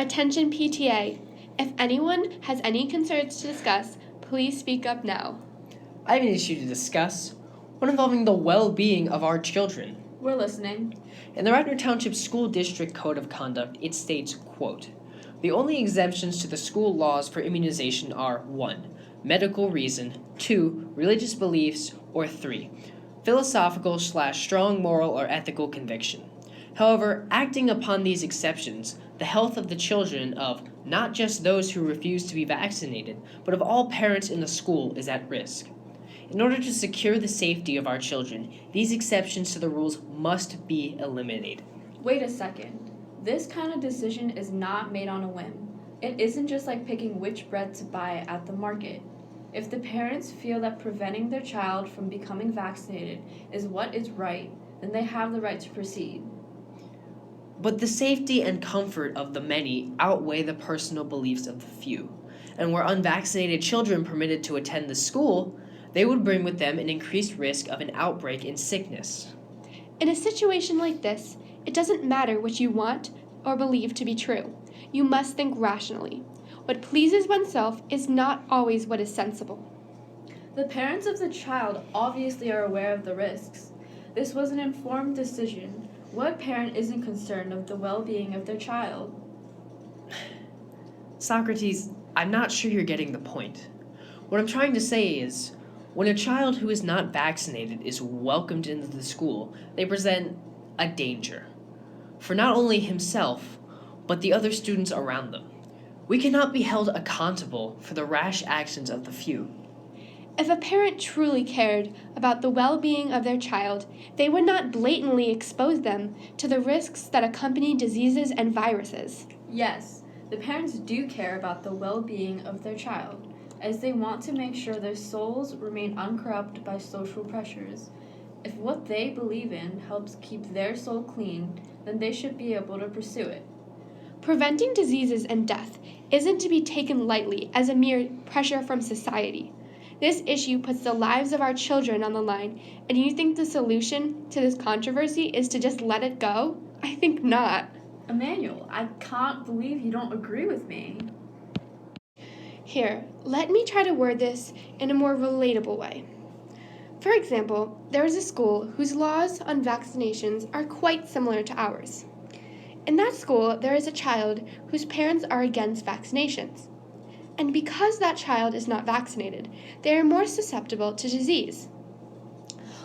Attention PTA. If anyone has any concerns to discuss, please speak up now. I have an issue to discuss, one involving the well-being of our children. We're listening. In the Radnor Township School District Code of Conduct, it states, quote, "The only exemptions to the school laws for immunization are 1. Medical reason, 2. Religious beliefs, or 3. Philosophical/strong moral or ethical conviction." However, acting upon these exceptions, the health of the children of not just those who refuse to be vaccinated, but of all parents in the school is at risk. In order to secure the safety of our children, these exceptions to the rules must be eliminated. Wait a second. This kind of decision is not made on a whim. It isn't just like picking which bread to buy at the market. If the parents feel that preventing their child from becoming vaccinated is what is right, then they have the right to proceed. But the safety and comfort of the many outweigh the personal beliefs of the few. And were unvaccinated children permitted to attend the school, they would bring with them an increased risk of an outbreak in sickness. In a situation like this, it doesn't matter what you want or believe to be true. You must think rationally. What pleases oneself is not always what is sensible. The parents of the child obviously are aware of the risks. This was an informed decision. What parent isn't concerned of the well-being of their child? Socrates, I'm not sure you're getting the point. What I'm trying to say is, when a child who is not vaccinated is welcomed into the school, they present a danger for not only himself, but the other students around them. We cannot be held accountable for the rash actions of the few. If a parent truly cared about the well-being of their child, they would not blatantly expose them to the risks that accompany diseases and viruses. Yes, the parents do care about the well-being of their child, as they want to make sure their souls remain uncorrupted by social pressures. If what they believe in helps keep their soul clean, then they should be able to pursue it. Preventing diseases and death isn't to be taken lightly as a mere pressure from society. This issue puts the lives of our children on the line, and you think the solution to this controversy is to just let it go? I think not. Emmanuel, I can't believe you don't agree with me. Here, let me try to word this in a more relatable way. For example, there is a school whose laws on vaccinations are quite similar to ours. In that school, there is a child whose parents are against vaccinations. And because that child is not vaccinated, they are more susceptible to disease.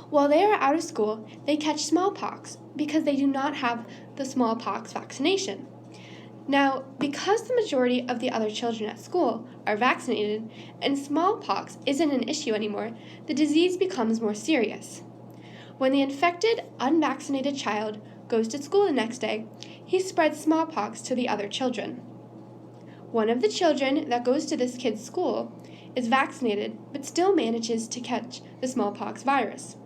While they are out of school, they catch smallpox because they do not have the smallpox vaccination. Now, because the majority of the other children at school are vaccinated and smallpox isn't an issue anymore, the disease becomes more serious. When the infected, unvaccinated child goes to school the next day, he spreads smallpox to the other children. One of the children that goes to this kid's school is vaccinated but still manages to catch the smallpox virus.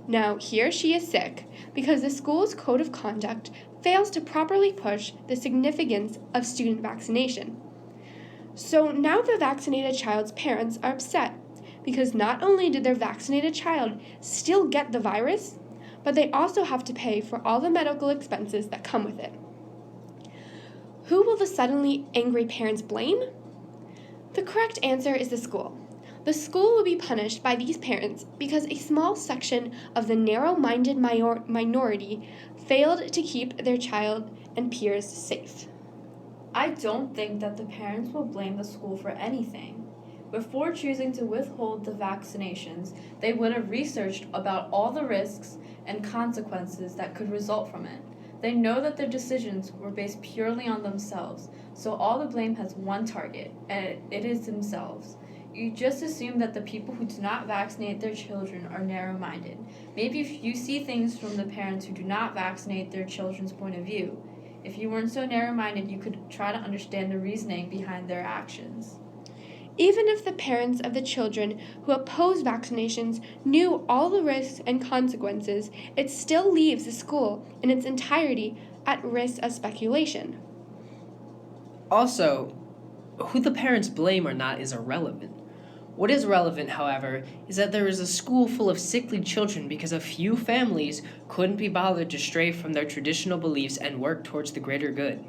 Now, he or she is sick because the school's code of conduct fails to properly push the significance of student vaccination. So now the vaccinated child's parents are upset because not only did their vaccinated child still get the virus, but they also have to pay for all the medical expenses that come with it. Who will the suddenly angry parents blame? The correct answer is the school. The school will be punished by these parents because a small section of the narrow-minded minority failed to keep their child and peers safe. I don't think that the parents will blame the school for anything. Before choosing to withhold the vaccinations, they would have researched about all the risks and consequences that could result from it. They know that their decisions were based purely on themselves, so all the blame has one target, and it is themselves. You just assume that the people who do not vaccinate their children are narrow-minded. Maybe if you see things from the parents who do not vaccinate their children's point of view. If you weren't so narrow-minded, you could try to understand the reasoning behind their actions. Even if the parents of the children who oppose vaccinations knew all the risks and consequences, it still leaves the school in its entirety at risk of speculation. Also, who the parents blame or not is irrelevant. What is relevant, however, is that there is a school full of sickly children because a few families couldn't be bothered to stray from their traditional beliefs and work towards the greater good.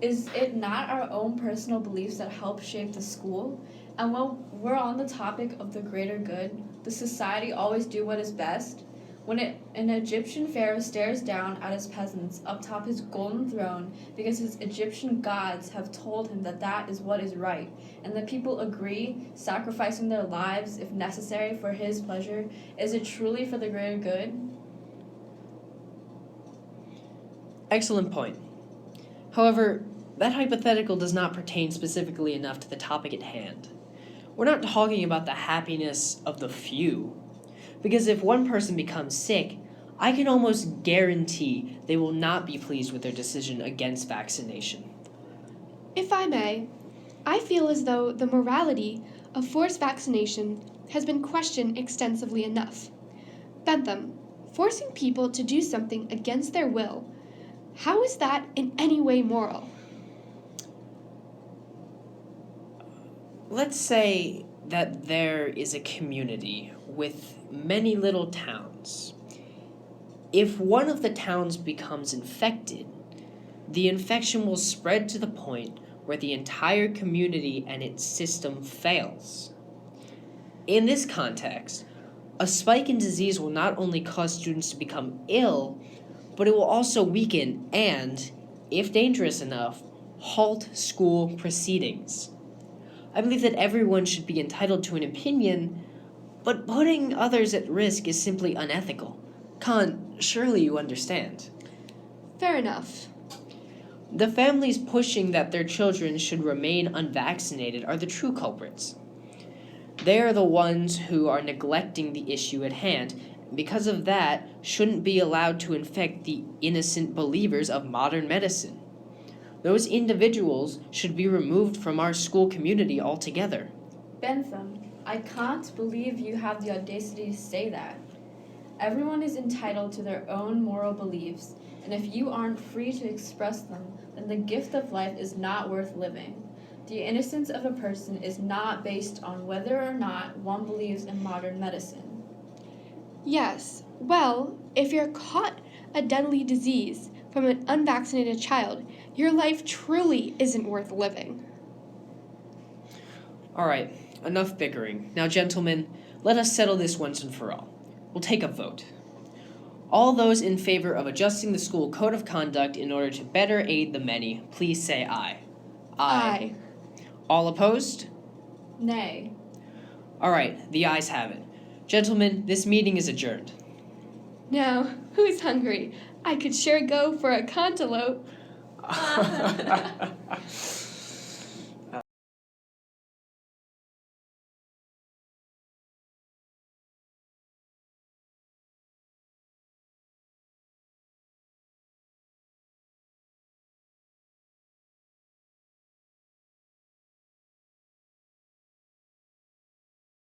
Is it not our own personal beliefs that help shape the school? And while we're on the topic of the greater good, does society always do what is best? When an Egyptian pharaoh stares down at his peasants atop his golden throne because his Egyptian gods have told him that that is what is right, and the people agree, sacrificing their lives if necessary for his pleasure, is it truly for the greater good? Excellent point. However, that hypothetical does not pertain specifically enough to the topic at hand. We're not talking about the happiness of the few. Because if one person becomes sick, I can almost guarantee they will not be pleased with their decision against vaccination. If I may, I feel as though the morality of forced vaccination has been questioned extensively enough. Bentham, forcing people to do something against their will, how is that in any way moral? Let's say that there is a community with many little towns. If one of the towns becomes infected, the infection will spread to the point where the entire community and its system fails. In this context, a spike in disease will not only cause students to become ill, but it will also weaken and, if dangerous enough, halt school proceedings. I believe that everyone should be entitled to an opinion, but putting others at risk is simply unethical. Khan, surely you understand. Fair enough. The families pushing that their children should remain unvaccinated are the true culprits. They are the ones who are neglecting the issue at hand, and because of that, shouldn't be allowed to infect the innocent believers of modern medicine. Those individuals should be removed from our school community altogether. Bentham, I can't believe you have the audacity to say that. Everyone is entitled to their own moral beliefs, and if you aren't free to express them, then the gift of life is not worth living. The innocence of a person is not based on whether or not one believes in modern medicine. Yes, well, if you're caught a deadly disease from an unvaccinated child, your life truly isn't worth living. All right, enough bickering. Now, gentlemen, let us settle this once and for all. We'll take a vote. All those in favor of adjusting the school code of conduct in order to better aid the many, please say aye. Aye. All opposed? Nay. All right, the ayes have it. Gentlemen, this meeting is adjourned. Now, who's hungry? I could sure go for a cantaloupe.